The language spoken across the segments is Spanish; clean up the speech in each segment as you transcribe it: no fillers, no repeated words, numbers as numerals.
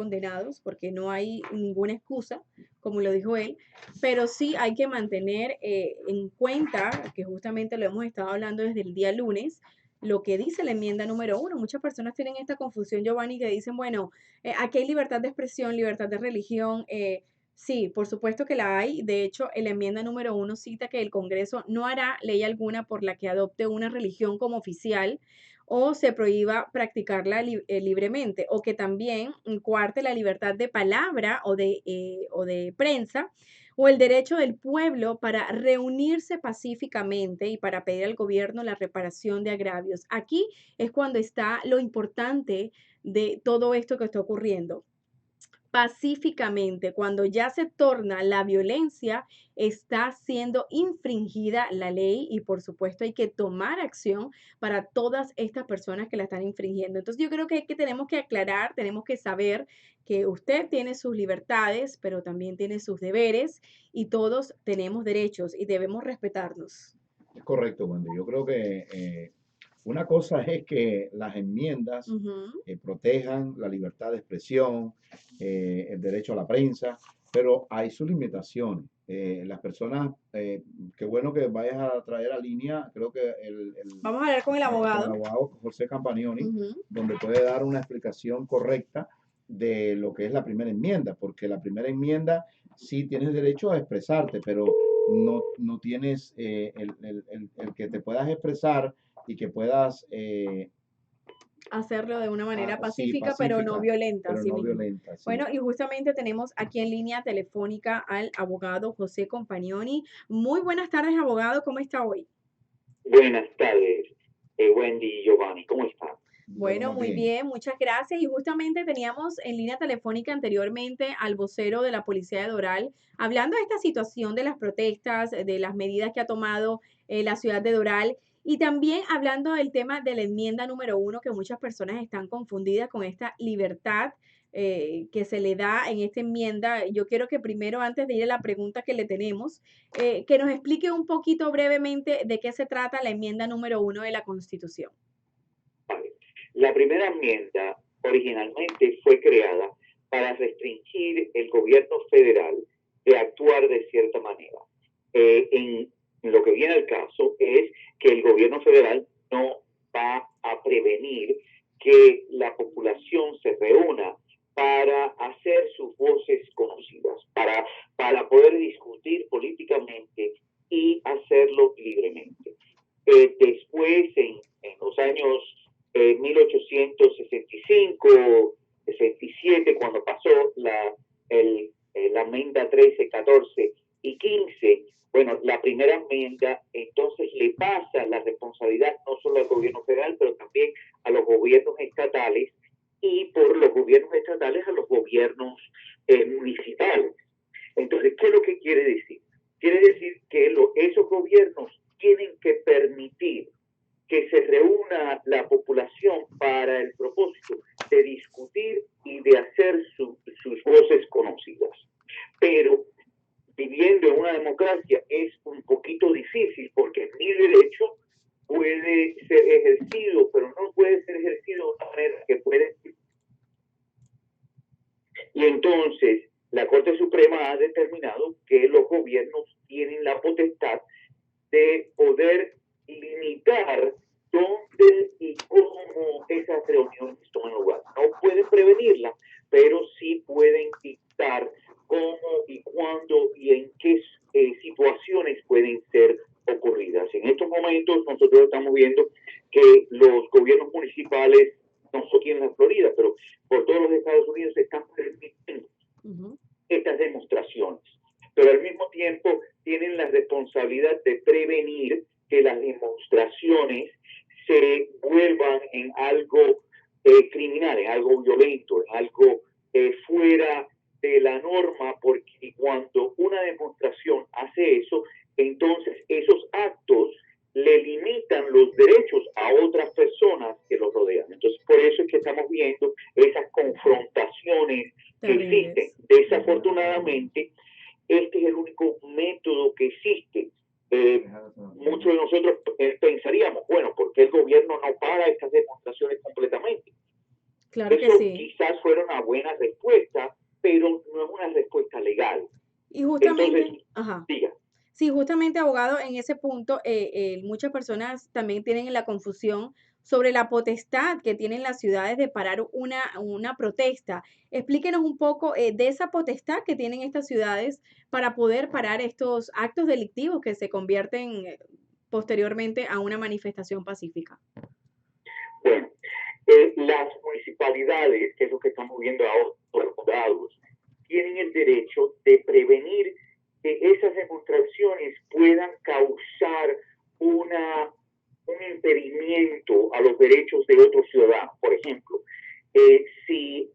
condenados porque no hay ninguna excusa, como lo dijo él, pero sí hay que mantener en cuenta, que justamente lo hemos estado hablando desde el día lunes, lo que dice la enmienda número 1. Muchas personas tienen esta confusión, Giovanni, que dicen, bueno, aquí hay libertad de expresión, libertad de religión. Sí, por supuesto que la hay. De hecho, en la enmienda número 1 cita que el Congreso no hará ley alguna por la que adopte una religión como oficial o se prohíba practicarla libremente, o que también coarte la libertad de palabra o de prensa, o el derecho del pueblo para reunirse pacíficamente y para pedir al gobierno la reparación de agravios. Aquí es cuando está lo importante de todo esto que está ocurriendo. Pacíficamente, cuando ya se torna la violencia, está siendo infringida la ley y por supuesto hay que tomar acción para todas estas personas que la están infringiendo. Entonces yo creo que tenemos que aclarar, tenemos que saber que usted tiene sus libertades, pero también tiene sus deberes y todos tenemos derechos y debemos respetarnos. Es correcto, Wendy. Yo creo que una cosa es que las enmiendas Ujú. protejan la libertad de expresión, el derecho a la prensa, pero hay sus limitaciones. Las personas, qué bueno que vayas a traer a línea, creo que Vamos a hablar con el con el abogado. abogado José Campagnoni, Ujú. donde puede dar una explicación correcta de lo que es la primera enmienda, porque la primera enmienda sí tienes derecho a expresarte, pero no tienes el que te puedas expresar y que puedas, Hacerlo de una manera sí, pacífica, pero no pacífica, violenta, pero así no mismo. violenta, sí. Bueno, y justamente tenemos aquí en línea telefónica al abogado José Compagnoni. Muy buenas tardes, abogado, ¿cómo está hoy? Buenas tardes, Wendy y Giovanni, ¿cómo están? Le Bueno, vamos muy bien. bien, muchas gracias. Y justamente teníamos en línea telefónica anteriormente al vocero de la Policía de Doral, hablando de esta situación de las protestas, de las medidas que ha tomado la ciudad de Doral, y también hablando del tema de la enmienda número 1, que muchas personas están confundidas con esta libertad que se le da en esta enmienda. Yo quiero que primero, antes de ir a la pregunta que le tenemos, que nos explique un poquito brevemente de qué se trata la enmienda número 1 de la Constitución. Vale. La primera enmienda originalmente fue creada para restringir el gobierno federal de actuar de cierta manera. En lo que viene al caso es que el gobierno federal no va a prevenir que la población se reúna para hacer sus voces conocidas, para poder discutir políticamente y hacerlo libremente. Después, en los años 1865, 67, cuando pasó la enmienda 13, 14 y 15, bueno, la primera enmienda entonces le pasa la responsabilidad no solo al gobierno federal, pero también a los gobiernos estatales y por los gobiernos estatales a los gobiernos municipales. Entonces, ¿qué es lo que quiere decir? Quiere decir que esos gobiernos tienen que permitir que se reúna la población para el propósito de discutir y de hacer sus voces conocidas. Pero viviendo en una democracia es un poquito difícil porque mi derecho puede ser ejercido, pero no puede ser ejercido de una manera que puede. Y entonces la Corte Suprema ha determinado que los gobiernos tienen la potestad de poder limitar dónde y cómo esas reuniones toman lugar. No pueden prevenirla, pero sí pueden dictar cómo y cuándo y en qué situaciones pueden ser ocurridas. En estos momentos nosotros estamos viendo que los gobiernos municipales, no solo aquí en la Florida, pero por todos los Estados Unidos están permitiendo Ujú. estas demostraciones, pero al mismo tiempo tienen la responsabilidad de prevenir que las demostraciones se vuelvan en algo criminal, en algo violento, en algo fuera de la norma, porque cuando una demostración hace eso, entonces esos actos le limitan los derechos a otras personas que los rodean. Entonces, por eso es que estamos viendo esas confrontaciones que existen. Terribles. Ujú. Desafortunadamente, este es el único método que existe. Muchos de nosotros pensaríamos, bueno, ¿por qué el gobierno no para estas demostraciones completamente? Claro que Eso sí. quizás fuera una buena respuesta. respuesta, pero no es una respuesta legal. Y justamente, Entonces, ajá. diga. Sí, justamente, abogado, en ese punto, muchas personas también tienen la confusión sobre la potestad que tienen las ciudades de parar una protesta. Explíquenos un poco de esa potestad que tienen estas ciudades para poder parar estos actos delictivos que se convierten posteriormente a una manifestación pacífica. Bueno, las municipalidades, que es lo que estamos viendo ahora, los condados, tienen el derecho de prevenir que esas demostraciones puedan causar un impedimento a los derechos de otros ciudadanos. Por ejemplo, si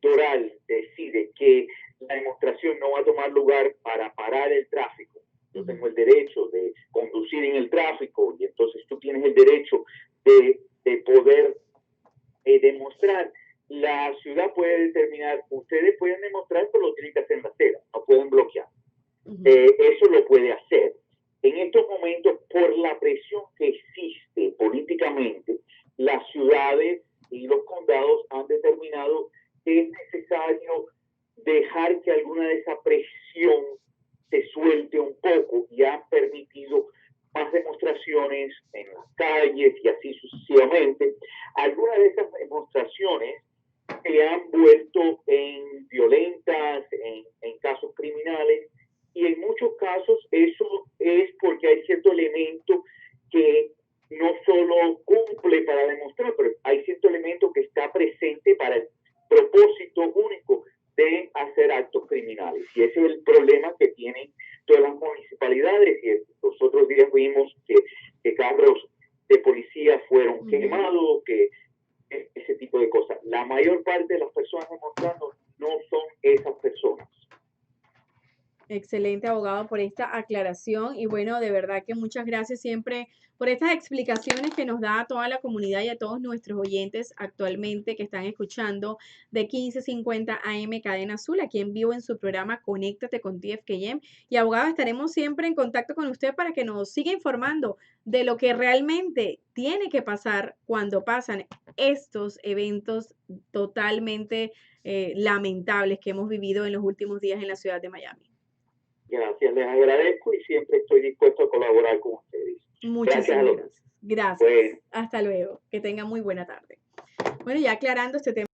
Doral decide que la demostración no va a tomar lugar para parar el tráfico, yo tengo el derecho de conducir en el tráfico y entonces tú tienes el derecho de poder demostrar. La ciudad puede determinar, ustedes pueden demostrar, pero lo tienen que hacer en la acera, no pueden bloquear. Eso lo puede hacer. En estos momentos, por la presión que existe políticamente, las ciudades y los condados han determinado que es necesario dejar que alguna de esa presión se suelte un poco y han permitido más demostraciones en las calles y así sucesivamente. Algunas de esas demostraciones se han vuelto en violentas, en casos criminales, y en muchos casos eso es porque hay cierto elemento que no solo cumple para demostrar, pero hay cierto elemento que está presente para el propósito único de hacer actos criminales. Y ese es el problema que tienen todas las municipalidades. Y los otros días vimos que carros de policía fueron quemados, que ese tipo de cosas. La mayor parte de las personas demostrando no son esas personas. Excelente, abogado, por esta aclaración y bueno, de verdad que muchas gracias siempre por estas explicaciones que nos da a toda la comunidad y a todos nuestros oyentes actualmente que están escuchando de 1550 AM Cadena Azul, aquí en vivo en su programa Conéctate con TFKM. Y abogado, estaremos siempre en contacto con usted para que nos siga informando de lo que realmente tiene que pasar cuando pasan estos eventos totalmente lamentables que hemos vivido en los últimos días en la ciudad de Miami. Gracias, les agradezco y siempre estoy dispuesto a colaborar con ustedes. Muchísimas gracias. Gracias. Bueno. Hasta luego. Que tengan muy buena tarde. Bueno, ya aclarando este tema.